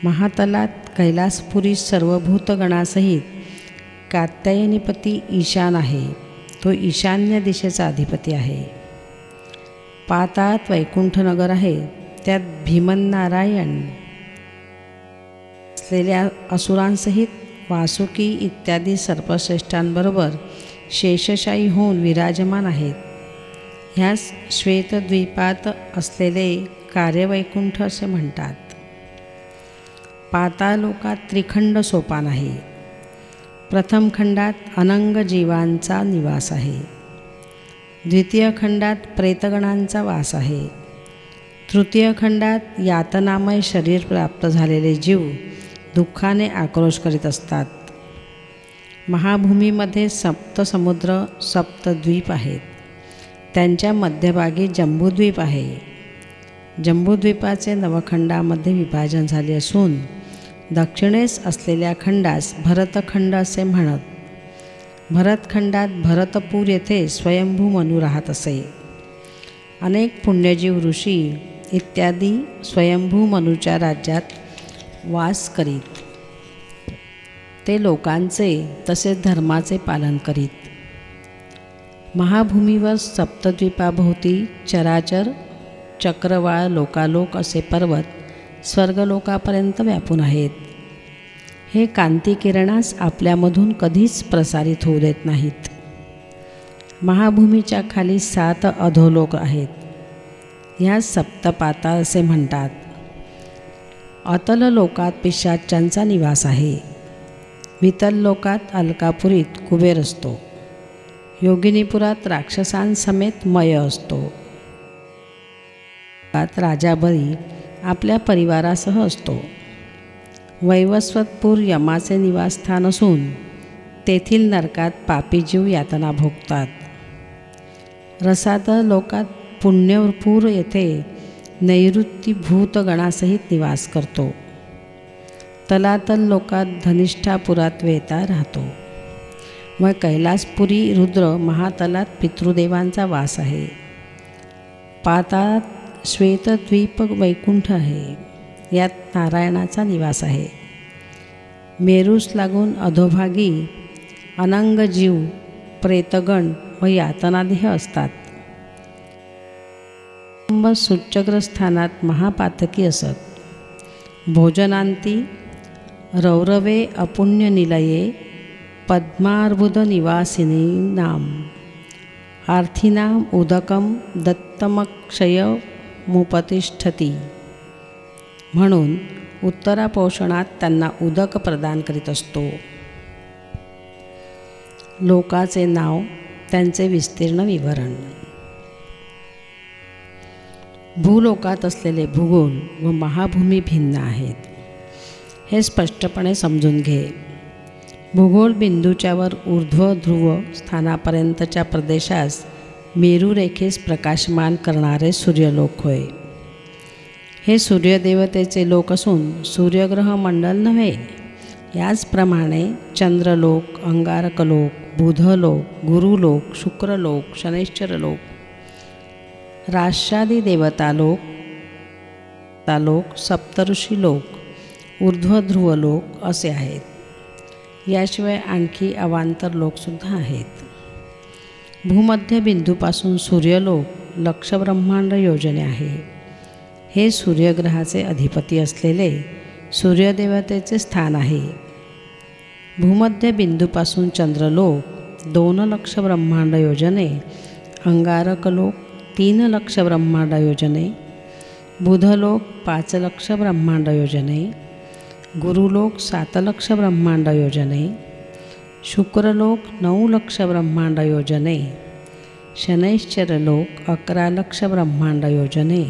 महातलात कैलासपुरी सर्वभूतगणासहित कात्यायनीपती ईशान आहे. तो ईशान्य दिशेचा अधिपती आहे. पाताळात वैकुंठनगर आहे. त्यात भीमनारायण असलेल्या असुरांसहित वासुकी इत्यादी सर्पश्रेष्ठांबरोबर शेषशाही होऊन विराजमान आहेत. ह्यास श्वेतद्वीपात असलेले कार्यवैकुंठ असे म्हणतात. पाताळलोकात त्रिखंड सोपान आहे. प्रथम खंडात अनंग जीवांचा निवास आहे. द्वितीय खंडात प्रेतगणांचा वास आहे. तृतीय खंडात यातनामय शरीर प्राप्त झालेले जीव दुःखाने आक्रोश करीत असतात. महाभूमीमध्ये सप्तसमुद्र, सप्तद्वीप आहेत. त्यांच्या मध्यभागी जंबूद्वीप आहे. जंबूद्वीपाचे नवखंडामध्ये विभाजन झाले असून दक्षिणेस असलेल्या खंडास भरतखंड असे म्हणत. भरतखंडात भरतपूर येथे स्वयंभू मनू राहत असे. अनेक पुण्यजीव ऋषी इत्यादी स्वयंभू मनुच्या राज्यात वास करीत. ते लोकांचे तसेच धर्माचे पालन करीत. महाभूमीवर सप्तद्वीपाभोवती चराचर चक्रवाळ लोकालोक असे पर्वत स्वर्गलोकापर्यंत व्यापून आहेत. हे कांतिकिरणास आपल्यामधून कधीच प्रसारित होऊ देत नाहीत. महाभूमीच्या खाली 7 अधोलोक आहेत. ह्या सप्तपाताळ असे म्हणतात. अतल लोकात पिशाच्यांचा निवास आहे. वितल लोकात अलकापुरीत कुबेर असतो. योगिनीपुरात राक्षसांसमेत मय असतो. राजा बली आपल्या परिवारासह असतो. वैवस्वतपूर यमाचे निवासस्थान असून तेथील नरकात पापी जीव यातना भोगतात. रसातल लोकात पुण्यपूर येथे नैऋत्ती भूतगणासहित निवास करतो. तलातल लोकात धनिष्ठापुरात वेता राहतो. व कैलासपुरी रुद्र महातलात पितृदेवांचा वास आहे. पाताळात श्वेतद्वीप वैकुंठ आहे. यात नारायणाचा निवास आहे. मेरूस लागून अधोभागी अनंग जीव प्रेतगण व यातनादेह असतात. सूच्चग्रस्थानात महापातकी असत. भोजनांती रौरवे अपुण्यनिलये पद्मार्बुद निवासिनी नाम आर्थिनाम उदकम दत्तमक्षय मुपतिष्ठती. म्हणून उत्तरापोषणात त्यांना उदक प्रदान करीत असतो. लोकाचे नाव, त्यांचे विस्तीर्ण विवरण. भूलोकात असलेले भूगोल व महाभूमी भिन्न आहेत. हे स्पष्टपणे समजून घे. भूगोल बिंदूच्यावर ऊर्ध्व ध्रुव स्थानापर्यंतच्या प्रदेशास मेरुरेखेस प्रकाशमान करणारे सूर्यलोक होय. हे सूर्यदेवतेचे लोक असून सूर्यग्रह मंडल नव्हे. याचप्रमाणे चंद्रलोक, अंगारकलोक, बुधलोक, गुरुलोक, शुक्रलोक, शनैश्चरलोक, राष्ट्रादी देवतालोक, सप्तऋषी लोक, ऊर्ध्वध्रुवलोक असे आहेत. याशिवाय आणखी अवांतर लोकसुद्धा आहेत. भूमध्य बिंदूपासून सूर्यलोक लक्षब्रह्मांड योजने आहे. हे सूर्यग्रहाचे अधिपती असलेले सूर्यदेवतेचे स्थान आहे. भूमध्य बिंदूपासून चंद्रलोक 2 लक्ष ब्रह्मांड योजने, अंगारकलोक 3 लक्ष ब्रह्मांड योजने, बुधलोक 5 लक्ष ब्रह्मांड योजने, गुरुलोक 7 लक्ष ब्रह्मांड योजने, शुक्रलोक 9 लक्ष ब्रह्मांड योजने, शनैश्चरलोक 11 लक्ष ब्रह्मांड योजने,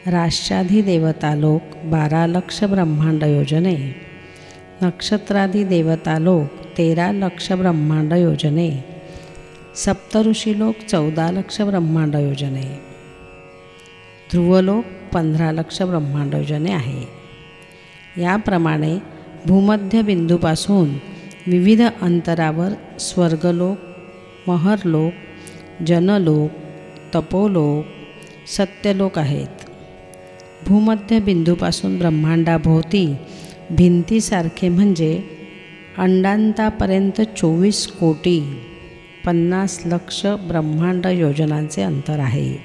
राष्ट्राधिदेवतालोक 12 लक्ष ब्रह्मांड योजने, नक्षत्राधिदेवतालोक 13 लक्ष ब्रह्मांड योजने, सप्तऋषीलोक 14 लक्ष ब्रह्मांड योजने, ध्रुवलोक 15 लक्ष ब्रह्मांड योजने आहे. याप्रमाणे भूमध्य बिंदूपासून विविध अंतरावर स्वर्गलोक, महरलोक, जनलोक, तपोलोक, सत्यलोक आहेत. भूमध्य बिंदूपासून ब्रह्मांडाभोवती भिंतीसारखे म्हणजे अंडांतापर्यंत 24 कोटी 50 लक्ष ब्रह्मांड योजनांचे अंतर आहे.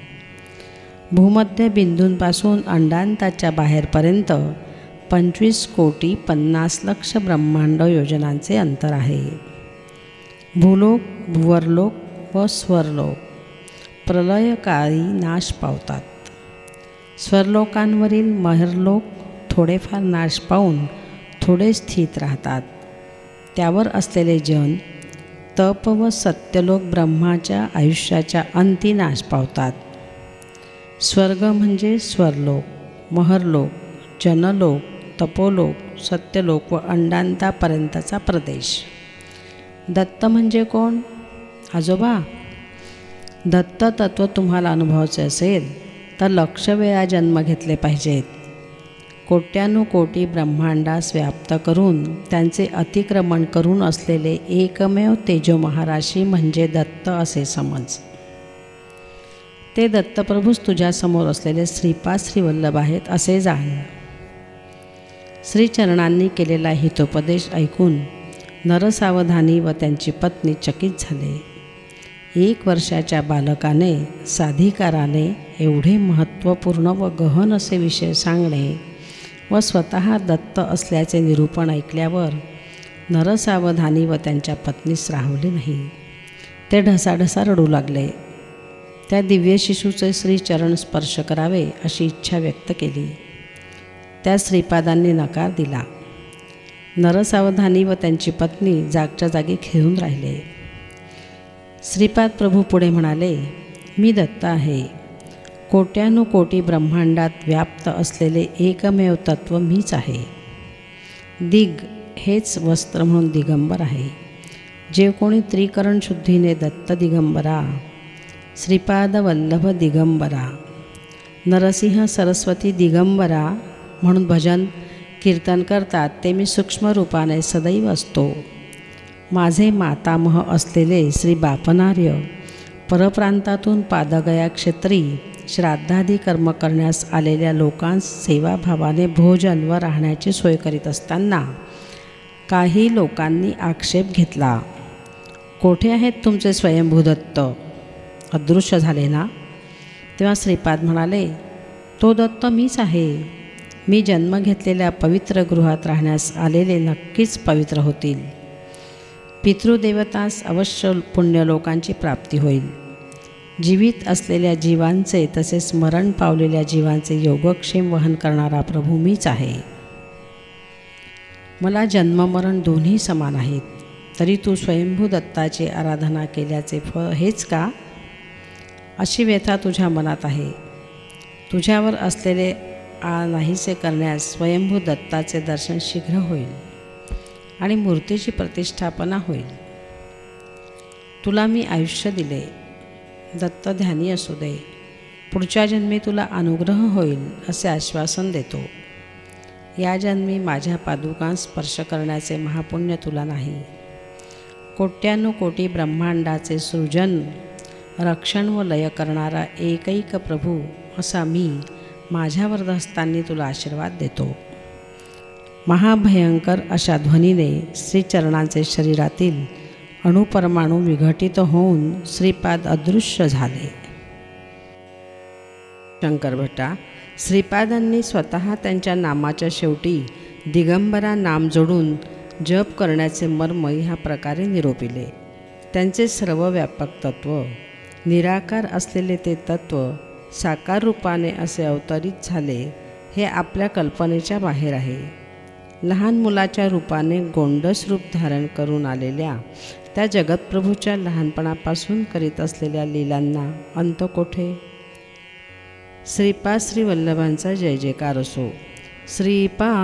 भूमध्य बिंदूंपासून अंडांताच्या बाहेरपर्यंत 25 कोटी 50 लक्ष ब्रह्मांड योजनांचे अंतर आहे. भूलोक, भुवरलोक व स्वरलोक प्रलयकाळी नाश पावतात. स्वरलोकांवरील महरलोक थोडेफार नाश पावून थोडे स्थित राहतात. त्यावर असलेले जन, तप व सत्यलोक ब्रह्माच्या आयुष्याच्या अंती नाश पावतात. स्वर्ग म्हणजे स्वरलोक, महरलोक, जनलोक, तपोलोक, सत्यलोक व अंडांतापर्यंतचा प्रदेश. दत्त म्हणजे कोण? आजोबा. दत्त तत्त्व तुम्हाला अनुभवायचे असेल तर लक्ष वेळा जन्म घेतले पाहिजेत. कोट्यानुकोटी ब्रह्मांडास व्याप्त करून त्यांचे अतिक्रमण करून असलेले एकमेव तेजो महाराशी म्हणजे दत्त असे समज. ते दत्तप्रभूच तुझ्यासमोर असलेले श्रीपाद श्रीवल्लभ आहेत असे जाण. श्रीचरणांनी केलेला हितोपदेश ऐकून नरसावधानी व त्यांची पत्नी चकित झाले. 1 वर्षाच्या बालकाने साधिकाराने एवढे महत्त्वपूर्ण व गहन असे विषय सांगणे व स्वतः दत्त असल्याचे निरूपण ऐकल्यावर नरसावधानी व त्यांच्या पत्नीस राहवले नाही. ते ढसाढसा रडू लागले. त्या दिव्य शिशूचे श्रीचरण स्पर्श करावे अशी इच्छा व्यक्त केली. त्या श्रीपादांनी नकार दिला. नरसावधानी व त्यांची पत्नी जागच्या जागी खेळून राहिले. श्रीपाद प्रभू पुढे म्हणाले, मी दत्त आहे. कोट्यानुकोटी ब्रह्मांडात व्याप्त असलेले एकमेव तत्व मीच आहे. दिग हेच वस्त्र म्हणून दिगंबर आहे. जे कोणी त्रिकरण शुद्धीने दत्त दिगंबरा, श्रीपाद वल्लभ दिगंबरा, नरसिंह सरस्वती दिगंबरा म्हणून भजन कीर्तन करतात ते मी सूक्ष्म रूपाने सदैव असतो. माझे मातामह असलेले श्री बापनार्य परप्रांतातून पादगया क्षेत्री श्राद्धादी कर्म करण्यास आलेल्या लोकांस सेवाभावाने भोजन व राहण्याची सोय करीत असताना काही लोकांनी आक्षेप घेतला, कोठे आहेत तुमचे स्वयंभू दत्त? अदृश्य झाले ना? तेव्हा श्रीपाद म्हणाले, तो दत्त मीच आहे. मी जन्म घेतलेल्या पवित्र गृहात राहण्यास आलेले नक्कीच पवित्र होतील. पितृदेवतास अवश्य पुण्यलोकांची प्राप्ती होईल. जीवित असलेल्या जीवांचे तसेच मरण पावलेल्या जीवांचे योगक्षेम वहन करणारा प्रभू मीच आहे. मला जन्ममरण दोन्ही समान आहेत. तरी तू स्वयंभू दत्ताची आराधना केल्याचे फळ हेच का? अशी व्यथा तुझ्या मनात आहे. तुझ्यावर असलेले नाहीसे करण्यास स्वयंभू दत्ताचे दर्शन शीघ्र होईल आणि मूर्तीची प्रतिष्ठापना होईल. तुला मी आयुष्य दिले, दत्त ध्यानी असू दे. पुढच्या जन्मी तुला अनुग्रह होईल असे आश्वासन देतो. या जन्मी माझ्या पादुकांस स्पर्श करण्याचे महापुण्य तुला नाही. कोट्यानुकोटी ब्रह्मांडाचे सृजन, रक्षण व लय करणारा एकैक प्रभू असा मी माझ्या वरदहस्तांनी तुला आशीर्वाद देतो. महाभयंकर अशा ध्वनीने श्रीचरणांचे शरीरातील अणुपरमाणू विघटित होऊन श्रीपाद अदृश्य झाले. शंकर भट्टा श्रीपादांनी स्वतः त्यांच्या नामाच्या शेवटी दिगंबरा नाम जोडून जप करण्याचे मर्म ह्या प्रकारे निरोपिले. त्यांचे सर्वव्यापक तत्व, निराकार असलेले ते तत्व साकार रूपाने असे अवतरित झाले हे आपल्या कल्पनेच्या बाहेर आहे. लहान मुलाच्या रूपाने गोंडस रूप धारण करून आलेल्या त्या जगतप्रभूच्या लहानपणापासून करीत असलेल्या लीलांना अंत कोठे? श्रीपाद श्रीवल्लभांचा जय जयकार असो. श्रीपादराजं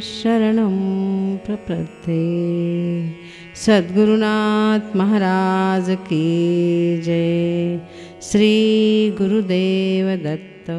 शरणं प्रपद्ये. सद्गुरुनाथ महाराज की जय. श्री गुरुदेव दत्त.